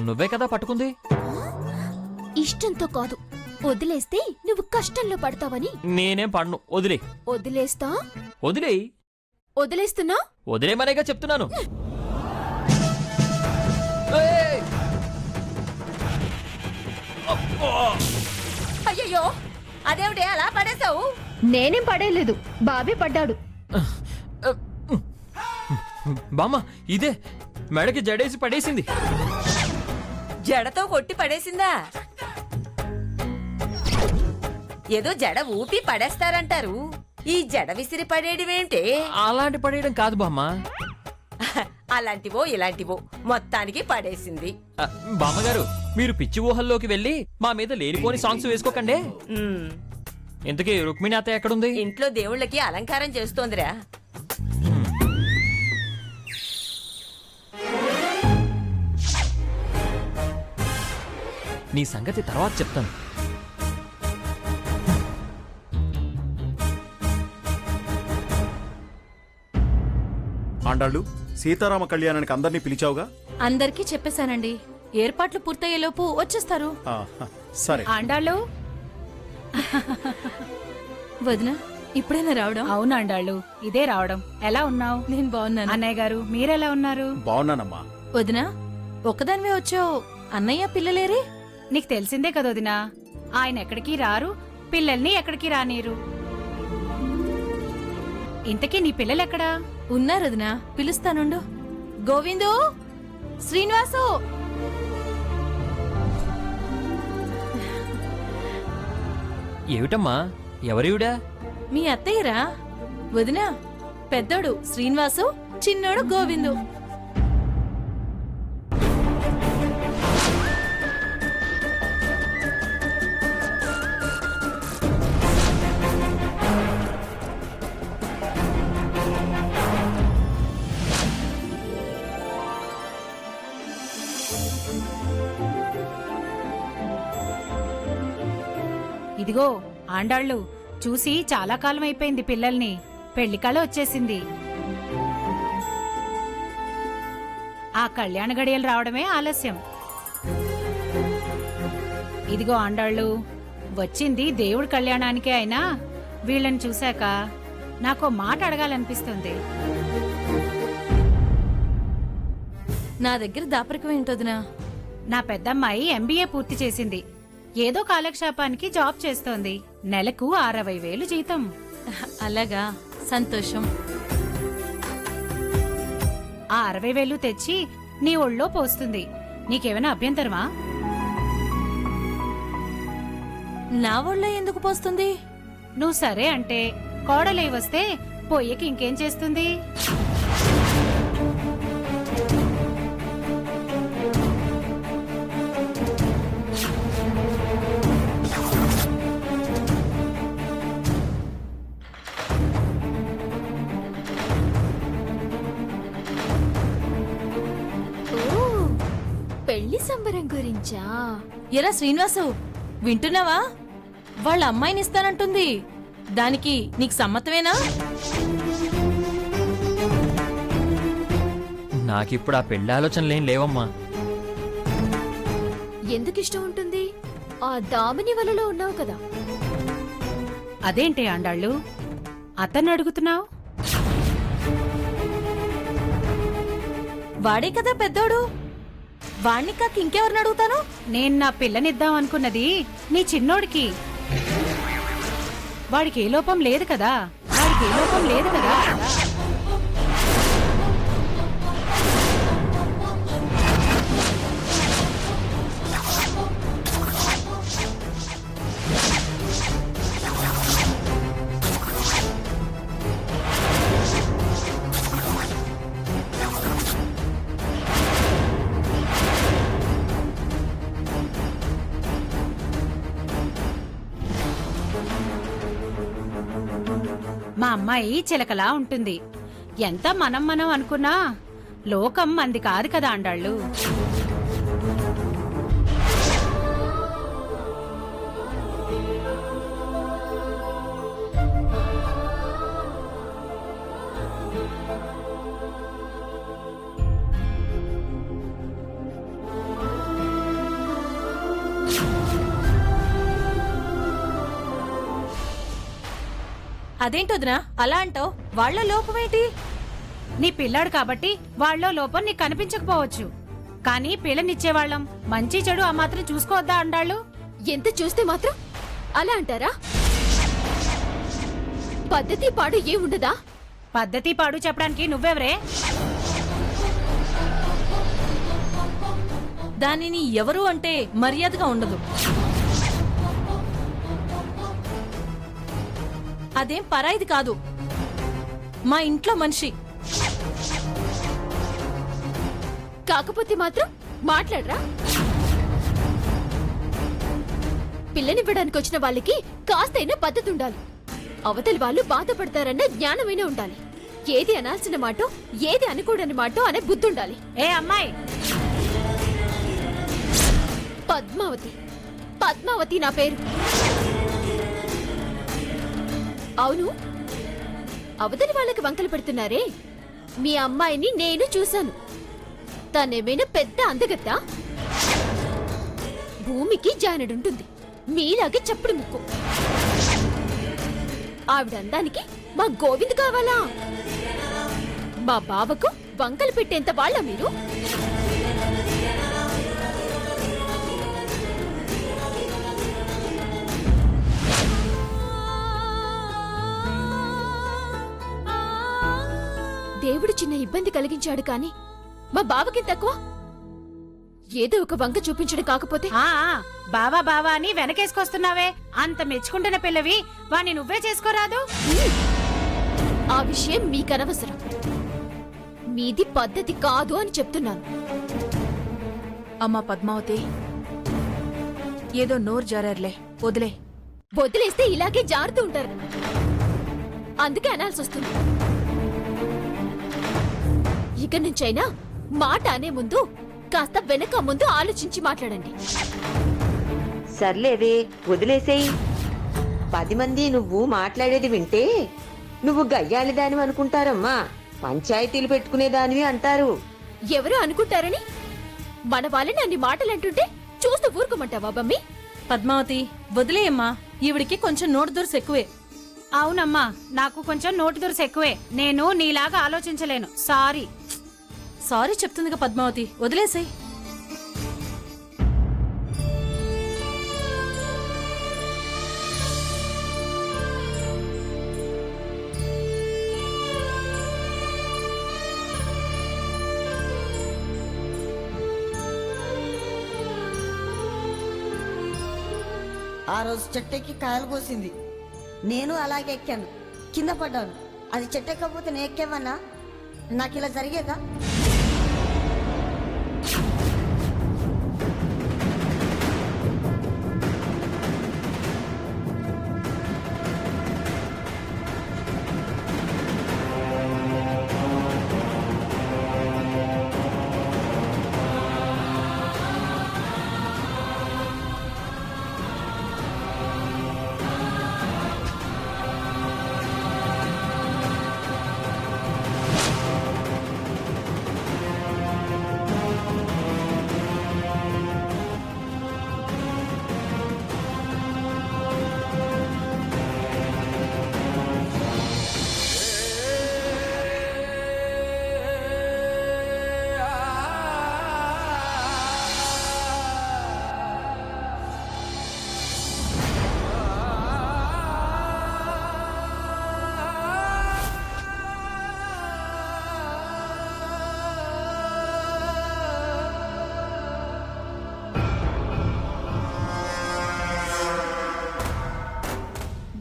నువ్వే కదా పట్టుకుంది. ఇష్టంతో కాదు, వదిలేస్తే నువ్వు కష్టంలో పడతావని. నేనేం పడను, వదిలే. వదిలేస్తా. వదిలేయి. వదిలేస్తున్నా. వదిలేమనేగా చెప్తున్నాను. అయ్యయ్యో, అదేమిటి అలా పడేశావు? నేనేం పడేయలేదు, బాబే పడ్డాడు. బామ్మ, ఇదే మెడకి జడేసి పడేసింది. జడతో కొట్టి పడేసిందా? ఏదో జడ ఊపి పడేస్తారంటారు, ఈ జడ విసిరి పడేయడమేంటే? అలాంటి పడేయడం కాదు బామ్మ. అలాంటివో ఇలాంటివో మొత్తానికి పడేసింది. బామ్మగారు, మీరు పిచ్చి ఊహల్లోకి వెళ్ళి మా మీద లేనిపోని సాంగ్స్ వేసుకోకండి. ఇంతకీ రుక్మిణి అత్త ఎక్కడుంది? ఇంట్లో దేవుళ్ళకి అలంకారం చేస్తోందిరా. నీ సంగతి తర్వాత చెప్తాను. ఆండాళ్ళు, సీతారామ కళ్యాణానికి అందరినీ పిలిచావుగా? అందరికీ చెప్పేశానండి. ఏర్పాట్లు పూర్తయ్యేలోపు వచ్చేస్తారు. సరే. ఆండాళ్ళు, వదిన ఇప్పుడైనా రావడం? అవును ఆండాళ్ళు, ఇదే రావడం. ఎలా ఉన్నావు? నేను బాగున్నాను. అన్నయ్య గారు మీరెలా ఉన్నారు? బాగున్నానమ్మా. వదిన, ఒక్కదానివే వచ్చావు, అన్నయ్య పిల్లలేరే? నీకు తెలిసిందే కదా వదినా, ఆయన ఎక్కడికి రారు, పిల్లల్ని ఎక్కడికి రానీరు. ఇంతకీ నీ పిల్లలెక్కడా? ఉన్నారు వదిన, పిలుస్తానుండు. గోవిందు, శ్రీనివాసు. ఏమిటమ్మా, ఎవరివిడా? మీ అత్తయ్యరా వదిన. పెద్దోడు శ్రీనివాసు, చిన్నోడు గోవిందు. ఇదిగో ఆండాళ్ళు, చూసి చాలా కాలం అయిపోయింది పిల్లల్ని. పెళ్లి కళ వచ్చేసింది. ఆ కళ్యాణ గడియలు రావడమే ఆలస్యం. ఇదిగో ఆండాళ్ళు, వచ్చింది దేవుడి కళ్యాణానికే అయినా వీళ్ళని చూశాక నాకో మాట అడగాలనిపిస్తుంది. నా దగ్గర దాపరికం ఏంటోదినా? నా పెద్దమ్మాయి ఎంబీఏ పూర్తి చేసింది. ఏదో కాలక్షేపానికి జాబ్ చేస్తోంది. నెలకు 60,000 జీతం. అలాగా, సంతోషం. ఆ 60,000 తెచ్చి నీ ఒళ్ళో పోస్తుంది. నీకేమైనా అభ్యంతరమా? నా ఒళ్ళో ఎందుకు పోస్తుంది? నువ్వు సరే అంటే కోడలై వస్తే పొయ్యకి ఇంకేం చేస్తుంది? పెళ్లి సంబరం గురించా? ఎరా శ్రీనివాసు, వింటున్నావా? వాళ్ళ అమ్మాయిని ఇస్తానంటుంది. దానికి నీకు సమ్మతమేనా? నాకిప్పుడు ఆ పెళ్లి ఆలోచనలేం లేవమ్మా. ఎందుకు ఇష్టం ఉంటుంది? ఆ దామిని వలలో ఉన్నావు కదా. అదేంటి ఆండాళ్ళు, అతన్ని అడుగుతున్నావు? వాడే కదా పెద్దోడు. వాణ్ణి కాక ఇంకెవరిని అడుగుతాను? నేను నా పిల్లనిద్దాం అనుకున్నది నీ చిన్నోడికి. వాడికి ఏ లోపం లేదు కదా. మా అమ్మాయి చిలకలా ఉంటుంది. ఎంత మనం అనుకున్నా లోకం మంది కాదు కదా ఆండాళ్ళు. అదేంటొదినా అలా అంటావు? వాళ్ళ లోపమేంటి? నీ పిల్లాడు కాబట్టి వాళ్ళలో లోపం నీకు కనిపించకపోవచ్చు, కానీ పిల్లనిచ్చేవాళ్ళం మంచి చెడు ఆ మాత్రం చూసుకోవద్దా అండాళ్ళు? ఎంత చూస్తే మాత్రం అలా అంటారా? పద్ధతి పాడు ఏముండదా? పద్ధతి పాడు చెప్పడానికి నువ్వెవరే? దానిని ఎవరు అంటే మర్యాదగా ఉండదు. అదేం పరాయిది కాదు, మా ఇంట్లో మనిషి. కాకపోతే మాత్రం మాట్లాడరా? పిల్లనివ్వడానికి వచ్చిన వాళ్ళకి కాస్తైనా పద్ధతి ఉండాలి. అవతలి వాళ్ళు బాధపడతారన్న జ్ఞానమైనా ఉండాలి. ఏది అనాల్సిన మాటో ఏది అనకూడని మాటో అనే బుద్ధి ఉండాలి. ఏ అమ్మాయి, పద్మావతి, పద్మావతి నా పేరు. అవును, అవతలి వాళ్ళకి వంకలు పెడుతున్నారే, మీ అమ్మాయిని నేను చూశాను. తనేమైనా పెద్ద అందగత్తా? భూమికి జానడుంటుంది, మీలాగే చప్పుడు ముక్కు. ఆవిడ అందానికి మా గోవింద్ కావాలా? మా బావకు వంకలు పెట్టేంత వాళ్ళ మీరు? దేవుడు చిన్న ఇబ్బంది కలిగించాడు కాని మా బావకి తక్కువ. ఏదో ఒక వంక చూపించడం కాకపోతే ఆ బావా బావా అని వెనకేసుకొస్తున్నావే? అంత మెచ్చుకుంటున్న పిల్లవి వాణ్ణి నువ్వే చేసుకోరాదు? ఆ విషయం మీకనవసరం. మీది పద్ధతి కాదు అని చెప్తున్నాను. అమ్మా పద్మావతి, ఏదో నోరు జారర్లే, వదిలే. వదిలేస్తే ఇలాగే జారుతూ ఉంటారు, అందుకే అనాల్సి వస్తుంది. ఇక నుంచైనా మాట అనే ముందు కాస్త వెనక ముందు ఆలోచించి మాట్లాడండి. సర్లేవే, వదిలేసేయి. 10 మంది నువ్వు మాట్లాడేది వింటే నువ్వు గయ్యాళిదానివి అనుకుంటారమ్మా. పంచాయతీలు పెట్టుకునేదానివి అంటారు. ఎవరు అనుకుంటారని మన వాళ్ళని అన్ని మాటలు అంటుంటే చూస్తూ ఊరుకోమంటావా బమ్మి? పద్మావతి వదిలేయమ్మా, ఈవిడికి కొంచెం నోటు దురుసు ఎక్కువే. అవునమ్మా, నాకు కొంచెం నోటి దురుసు ఎక్కువే. నేను నీలాగా ఆలోచించలేను. సారీ. సారీ చెప్తుందిగా పద్మావతి, వదిలేసేయ్. ఆ రోజు చెట్టెక్కి కాయలు కోసింది. నేను అలాగే ఎక్కాను, కింద పడ్డాను. అది చెట్టెక్కకపోతే నేను ఎక్కేవన్నా? నాకు ఇలా జరిగేదా?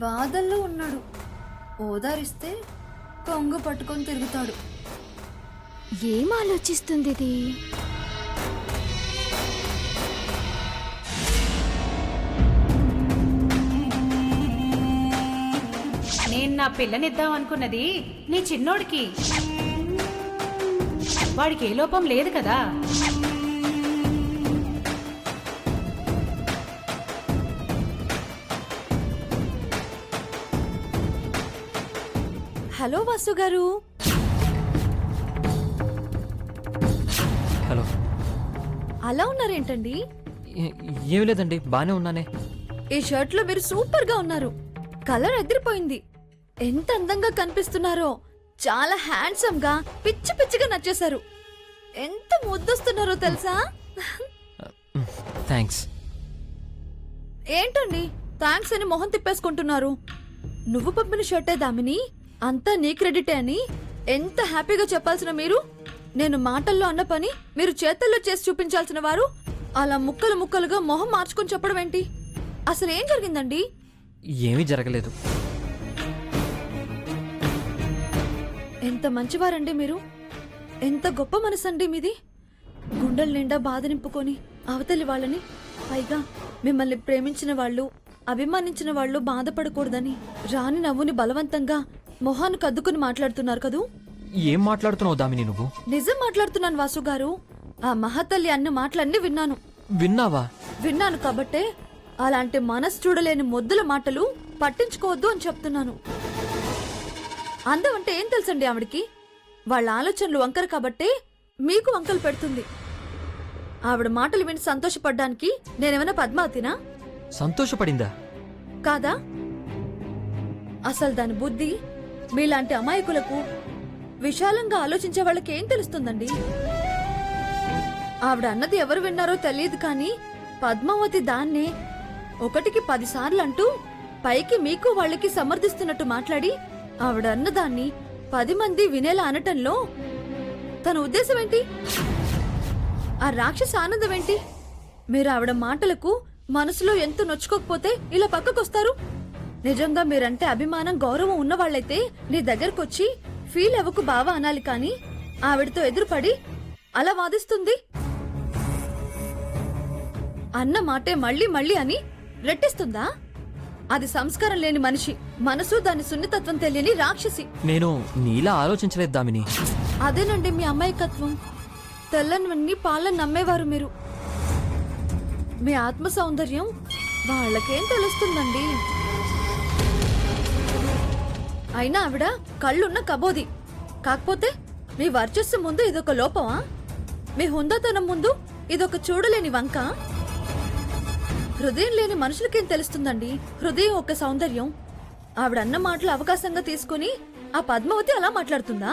బాధల్లో ఉన్నాడు, ఓదారిస్తే కొంగు పట్టుకొని తిరుగుతాడు. ఏం ఆలోచిస్తుంది ఇది? నేను నా పిల్లనిద్దాం అనుకున్నది నీ చిన్నోడికి. వాడికి ఏ లోపం లేదు కదా. హలో వాసు గారు. హలో. అలా ఉన్నారేంటండి? ఏమి లేదండి, బానే ఉన్నానే. ఈ షర్ట్ లో మీరు సూపర్ గా ఉన్నారు. కలర్ ఎదిరిపోయింది. ఎంత అందంగా కనిపిస్తున్నారో, చాలా హ్యాండ్సమ్ గా పిచ్చి పిచ్చిగా నచ్చేశారు. ఎంత ముద్దొస్తున్నారో తెలుసా? థ్యాంక్స్. ఏంటండి థ్యాంక్స్ అని మొహం తిప్పేసుకుంటున్నారు? నువ్వు పంపిన షర్టే దామిని, అంతా నీ క్రెడిటే అని ఎంత హ్యాపీగా చెప్పాల్సిన మీరు, నేను మాటల్లో అన్న పని మీరు చేతల్లో చేసి చూపించాల్సిన వారు అలా ముక్కలు ముక్కలుగా మొహం మార్చుకొని చెప్పడం ఏంటి? అసలు ఏం జరిగిందండి? ఏమీ జరగలేదు. ఎంత మంచివారండి మీరు, ఎంత గొప్ప మనసండి మీది. గుండెల నిండా బాధ నింపుకొని అవతలి వాళ్ళని, పైగా మిమ్మల్ని ప్రేమించిన వాళ్ళు, అభిమానించిన వాళ్ళు బాధపడకూడదని రాని నవ్వుని బలవంతంగా మొహాన్ని కద్దుకుని మాట్లాడుతున్నారు కదూ. ఏం మాట్లాడుతున్నావు దామిని నువ్వు? నిజం మాట్లాడుతున్నాను వాసు గారు. ఆ మహాతల్లి అన్న మాటలన్నీ విన్నాను. విన్నావా? విన్నాను కాబట్టే అలాంటి మనసు చూడలేని మొద్దుల మాటలు పట్టించుకోవద్దు అని చెప్తున్నాను. అందం అంటే ఏం తెలుసండి ఆవిడికి? వాళ్ళ ఆలోచనలు వంకర కాబట్టే మీకు వంకలు పెడుతుంది. ఆవిడ మాటలు విని సంతోషపడ్డానికి నేనేమైనా పద్మావతినా? సంతోషపడిందా? కాదా? అసలు దాని బుద్ధి మీలాంటి అమాయకులకు, విశాలంగా ఆలోచించే వాళ్ళకి ఏం తెలుస్తుందండి? ఆవిడ అన్నది ఎవరు విన్నారో తెలియదు కానీ పద్మావతి దాన్నే 1కి 10 సార్లు అంటూ పైకి మీకు వాళ్ళకి సమర్థిస్తున్నట్టు మాట్లాడి ఆవిడ అన్నదాన్ని 10 మంది వినేలా అనటంలో తన ఉద్దేశం ఏంటి? ఆ రాక్షస ఆనందం ఏంటి? మీరు ఆవిడ మాటలకు మనసులో ఎంత నొచ్చుకోకపోతే ఇలా పక్కకొస్తారు? నిజంగా మీరంటే అభిమానం, గౌరవం ఉన్నవాళ్లైతే నీ దగ్గరకొచ్చి ఫీల్ అవ్వకు బావా అనాలి కానీ ఆవిడతో ఎదురుపడి అలా వాదిస్తుంది. అన్న మాటే మళ్ళీ మళ్ళీ అని రెట్టిస్తుందా? అది సంస్కారం లేని మనిషి, మనసు దాని సున్నితత్వం తెలియని రాక్షసి. నేను నీలా ఆలోచించలేదు దామిని. అదేనండి మీ అమాయకత్వం. తెల్లనివన్నీ పాలను నమ్మేవారు మీరు. మీ ఆత్మ సౌందర్యం వాళ్ళకేం తెలుస్తుందండి? అయినా ఆవిడ కళ్ళున్న కబోది. కాకపోతే మీ వర్చస్సు ముందు ఇదొక లోపమా? మీ హుందాతనం ముందు ఇదొక చూడలేని వంక? హృదయం లేని మనుషులకేం తెలుస్తుందండి హృదయం ఒక సౌందర్యం? ఆవిడన్న మాటలు అవకాశంగా తీసుకుని ఆ పద్మావతి అలా మాట్లాడుతుందా?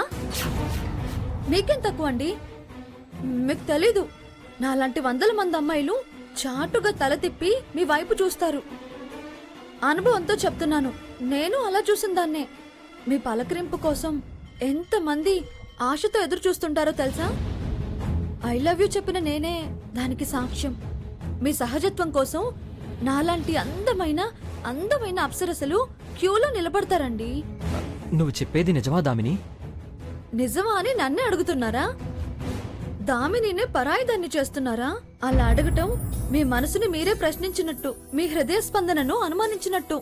మీకేం తక్కువ అండి? మీకు తెలీదు, నాలాంటి 100 మంది అమ్మాయిలు చాటుగా తల తిప్పి మీ వైపు చూస్తారు. అనుభవంతో చెప్తున్నాను. నేను అలా చూసిన దాన్నే. మీ పలకరింపు కోసం ఎంతమంది ఆశతో ఎదురు చూస్తుంటారో తెలుసా? ఐ లవ్ యూ చెప్పిన నేనే దానికి సాక్ష్యం. మీ సహజత్వం కోసం నాలాంటి అందమైన అప్సరసలు క్యూలో నిలబడతారండి. నువ్వు చెప్పేది నిజమా దామిని? నిజమా అని నన్నే అడుగుతున్నారా? దామినినే పరాయిదాన్ని చేస్తున్నారా? అలా అడగటం మీ మనసుని మీరే ప్రశ్నించినట్టు, మీ హృదయ స్పందనను అనుమానించినట్టు.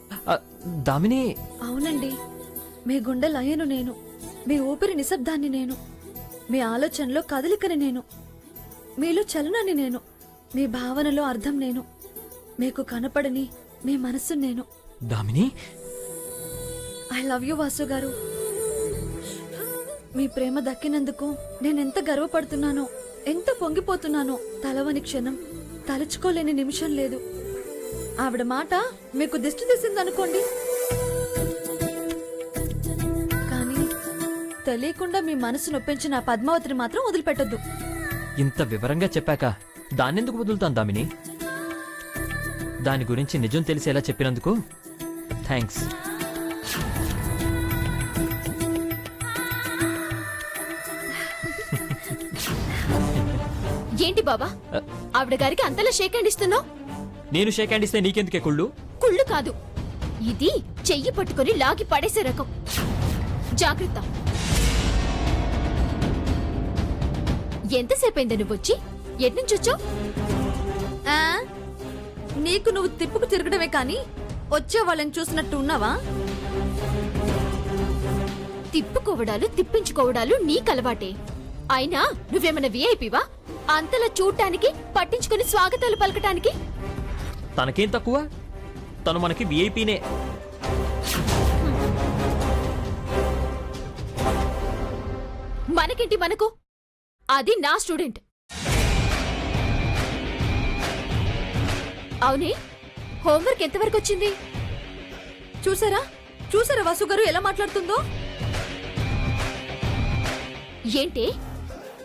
దామిని. అవునండి, మీ గుండె లయను నేను, మీ ఊపిరి నిశ్శబ్దాన్ని నేను, మీ ఆలోచనలో కదలికని నేను, మీలో చలనాన్ని నేను, మీ భావనలో అర్థం నేను, మీకు కనపడని మీ మనస్సు నేను. Damini. I love you Vasu గారు. మీ ప్రేమ దక్కినందుకు నేనెంత గర్వపడుతున్నానో, ఎంత పొంగిపోతున్నానో తలవని క్షణం, తలుచుకోలేని నిమిషం లేదు. ఆవిడ మాట మీకు దిష్టి తీసిందనుకోండి, కానీ తెలియకుండా మీ మనసు నొప్పించిన ఆ పద్మావతిని మాత్రం వదిలిపెట్టద్దు. ఇంత వివరంగా చెప్పాక దాన్నెందుకు వదులుతాను దామిని? దాని గురించి నిజం తెలిసేలా చెప్పినందుకు థ్యాంక్స్. ఏంటి బాబా ఆవిడ గారికి అంతలా షేక్ హ్యాండ్ ఇస్తున్నావు? నేను షేక్ హ్యాండ్ ఇస్తే నీకెందుకే కుళ్ళు? కుళ్ళు కాదు, ఇది చెయ్యి పట్టుకొని లాగి పడేసే రకం. జాగ్రత్త. ఎంతసేపైంది నువ్వు వచ్చి? ఎట్నుంచొచ్చావు? నీకు నువ్వు తిప్పుకు తిరగడమే కాని వచ్చే వాళ్ళని చూసినట్టు ఉన్నావా? తిప్పుకోవడాలు తిప్పించుకోవడాలు నీకలవాటే. అయినా నువ్వేమన్నా విఐపివా? అంతలా చూడటానికి, పట్టించుకుని స్వాగతాలు పలకటానికి? తనకేం తక్కువ? తను మనకి విఐపీనే. మనకేంటి మనకు? అది నా స్టూడెంట్. అవునే, హోంవర్క్ ఎంతవరకు వచ్చింది? చూసారా, చూసారా వాసు గారు ఎలా మాట్లాడుతుందో? ఏంటి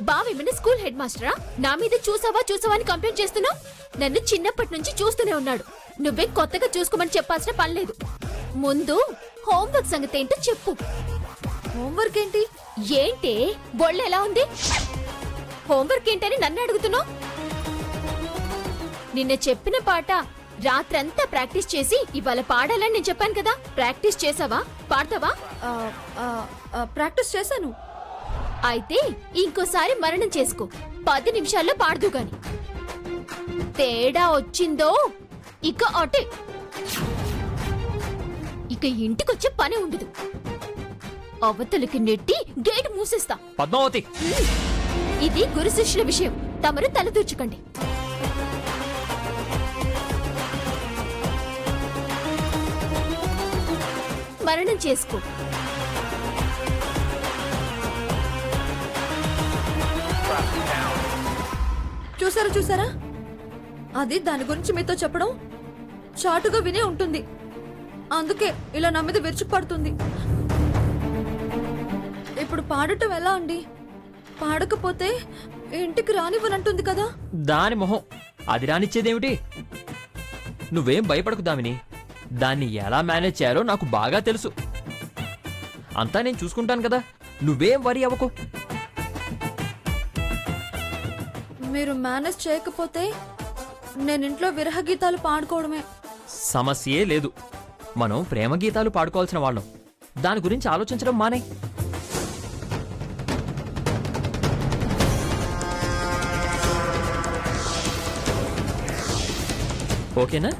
బావేమైనా స్కూల్ హెడ్ మాస్టరా? నా మీద చూసావా అని కంప్లైంట్ చేస్తున్నావు. నన్ను చిన్నప్పటి నుంచి చూస్తూనే ఉన్నాడు. నువ్వే కొత్తగా చూసుకోమని చెప్పాల్సిన పని లేదు. ముందు హోంవర్క్ సంగతి ఏంటో చెప్పు. హోంవర్క్ ఏంటి? ఏంటి బొళ్ళు ఎలా ఉంది? హోంవర్క్ ఏంటని నన్ను అడుగుతున్నావు? నిన్న చెప్పిన పాట రాత్రంతా ప్రాక్టీస్ చేసి ఇవాళ పాడాలని నేను చెప్పాను కదా. ప్రాక్టీస్ చేసావా? పాడతావా? ఆ, ఆ, ఆ, ప్రాక్టీస్ చేశాను. అయితే ఇంకోసారి మరణం చేసుకో. 10 నిమిషాల్లో పాడదు గాని. తేడా వచ్చిందో ఇక అటే. ఇక ఇంటికొచ్చే పని ఉండదు. అవతలికి నెట్టి గేట్ మూసేస్తా. పద్మావతి, ఇది గురు శిష్యుల విషయం. తమరు తలదూర్చుకండి. మరణం చేసుకో. చూసారా అది దాని గురించి మీతో చెప్పడం చాటుగా వినే ఉంటుంది. అందుకే ఇలా నా మీద విరుచుకుపడుతుంది. ఇప్పుడు పాడటం ఎలా అండి? పాడకపోతే ఇంటికి రానివ్వనంటుంది కదా. దాని మొహం అది రానిచ్చేదేమిటి? నువ్వేం భయపడకు దామిని. దాన్ని ఎలా మేనేజ్ చేయాలో నాకు బాగా తెలుసు. అంతా నేను చూసుకుంటాను కదా. నువ్వేం వరి అవ్వకు. మీరు మేనేజ్ చేయకపోతే నేను ఇంట్లో విరహ గీతాలు పాడుకోవడమే. సమస్యే లేదు. మనం ప్రేమ గీతాలు పాడుకోవాల్సిన వాళ్ళం. దాని గురించి ఆలోచించడం మానే. ఓకేనా?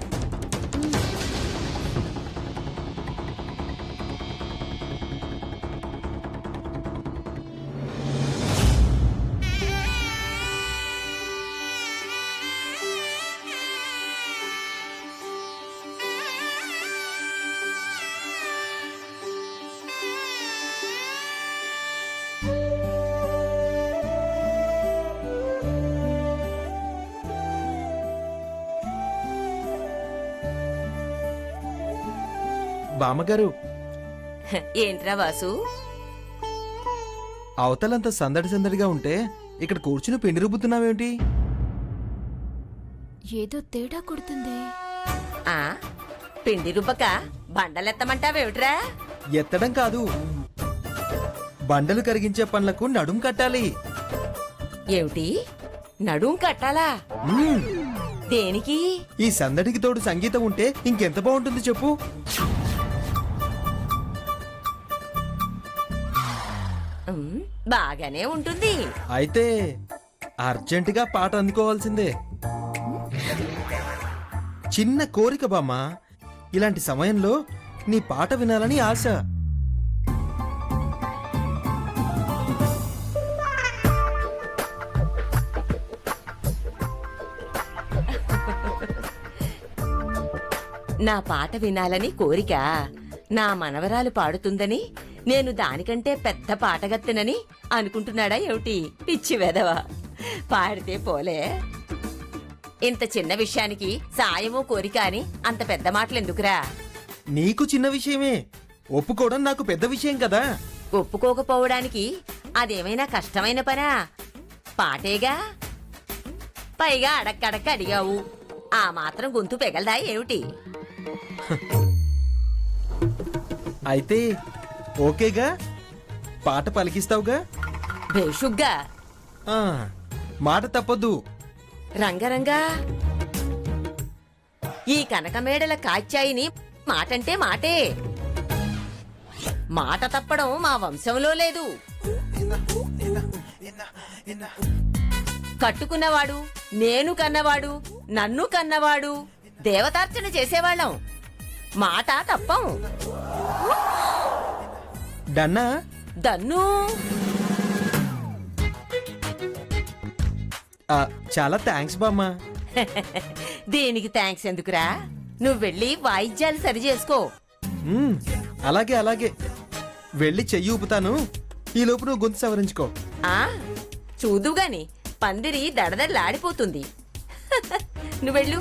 బామ్మగారు, ఏంట్రా వాసు? అవతలంత సందడి సందడిగా ఉంటే ఇక్కడ కూర్చుని పిండి రుబ్బుతున్నావేంటి? ఏదో తేడా కొడుతుంది. ఆ పిండి రుబ్బక బండలెత్తమంటావేమిట్రా? ఎత్తడం కాదు, బండలు కరిగించే పనులకు నడుం కట్టాలి. ఏమిటి నడుం కట్టాలా? మ్మ్. దేనికి? ఈ సందడికి తోడు సంగీతం ఉంటే ఇంకెంత బాగుంటుంది చెప్పు. బాగానే ఉంటుంది. అయితే అర్జెంటుగా పాట అందుకోవాల్సిందే. చిన్న కోరిక బామ్మ, ఇలాంటి సమయంలో నీ పాట వినాలని ఆశ. నా పాట వినాలని కోరిక నా మనవరాలు పాడుతుందని నేను దానికంటే పెద్ద పాటగత్తెనని అనుకుంటున్నాడా ఏమిటి? పిచ్చి వెదవా. పాడితే పోలే. ఇంత చిన్న విషయానికి సాయమో కోరిక అని అంత పెద్ద మాటలు ఎందుకురా? నీకు చిన్న విషయమే, ఒప్పుకోవడం నాకు పెద్ద విషయం కదా. ఒప్పుకోకపోవడానికి అదేమైనా కష్టమైన పనా? పాటేగా. పైగా అడక్కడక్క అడిగావు. ఆ మాత్రం గొంతు పెగలదా ఏమిటి? అయితే ఓకేగా, పాట పలికిస్తావుగా? బేషుగ్గా. ఆ, మాట తప్పదు. రంగరంగా. ఈ కనకమేడల కాత్యాయిని మాటంటే మాటే. మాట తప్పడం మా వంశంలో లేదు. కట్టుకున్నవాడు, నేను కన్నవాడు, నన్ను కన్నవాడు దేవతార్చన చేసేవాళ్ళం. మాట తప్పం. డన్నా? దన్ను. చాలా థ్యాంక్స్ బామ్మ. దీనికి థ్యాంక్స్ ఎందుకురా? నువ్వు వెళ్ళి వాయిద్యాలు సరి చేసుకో. అలాగే అలాగే, వెళ్ళి చెయ్యి ఊపుతాను. ఈ లోపు నువ్వు గొంతు సవరించుకో. ఆ చూదుగాని పందిరి దడదడలాడిపోతుంది. నువ్వెళ్ళు.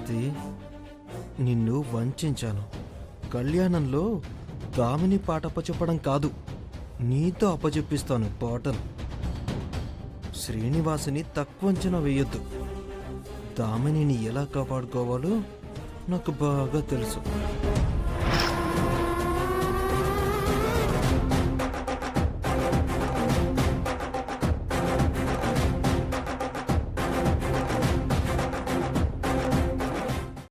భారతి నిన్ను వంచాను. కళ్యాణంలో దామిని పాట అప్పచెప్పడం కాదు, నీతో అప్పచెప్పిస్తాను పాటలు. శ్రీనివాసుని తక్కువ అంచనా వేయొద్దు. దామినిని ఎలా కాపాడుకోవాలో నాకు బాగా తెలుసు.